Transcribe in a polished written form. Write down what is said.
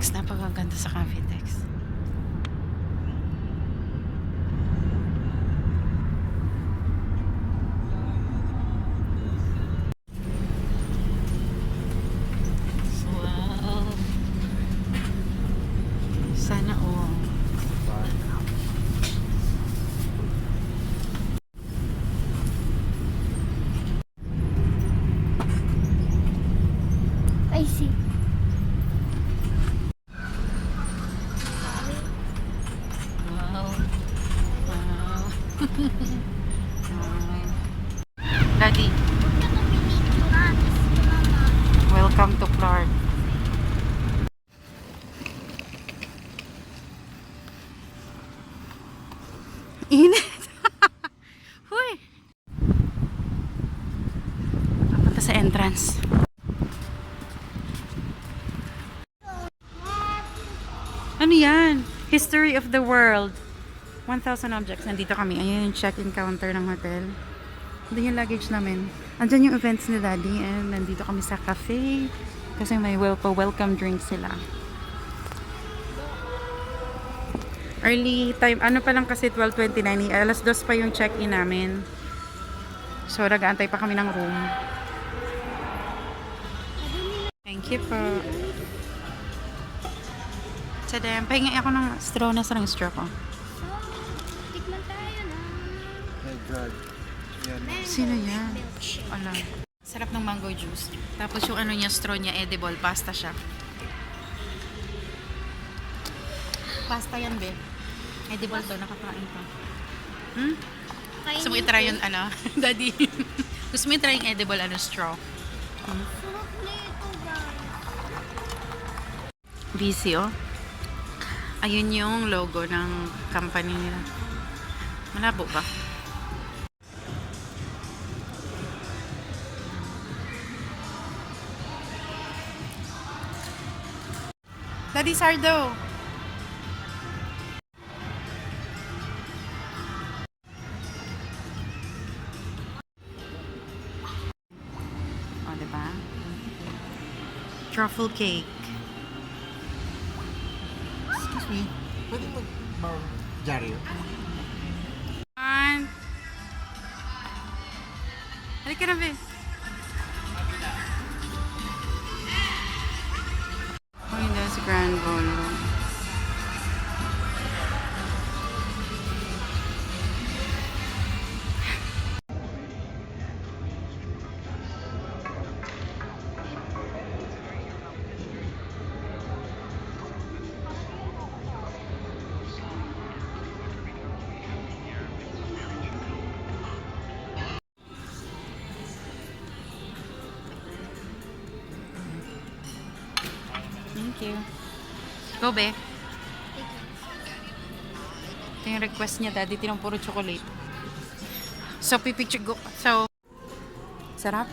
Cavitex. Napakaganda sa Cavitex. Wow. Sana all. I see. Wow. Wow. Daddy, welcome to Clark. Init. Huy. Papunta sa entrance. Ano yan? History of the world. 1,000 objects. Nandito kami. Ayan yung check-in counter ng hotel. Doon yung luggage namin. Andyan yung events ni Daddy. And nandito kami sa cafe. Kasi may welcome drinks sila. Early time. Ano pa lang kasi 12:29. Alas 2 pa yung check-in namin. So nag-aantay pa kami ng room. Thank you po. Tadam. Pahingi ako ng straw. Nasa ng straw ko. Tikman tayo na. Hey, drug. Yan. Sino yan? Ala. Sarap ng mango juice. Tapos yung ano niya, straw niya, edible. Pasta siya. Pasta yan, be. Edible to. Nakakain ka. Hmm? Gusto mo itry yung ano? Daddy. Gusto mo itry yung edible ano, straw? Hmm? Sarap na ito, guys. Busy, oh. Ayun yung logo ng company nila. Malabo ba? Daddy Sardo! O, diba? Truffle cake. Excuse me. Pwede mag-Jaryo? One. Halika na, be. Ay, that's Grand Ballroom. Thank you. Go, be. Ito yung request niya, Daddy. Tinong puro chocolate. So, pipicture go. So, sarap.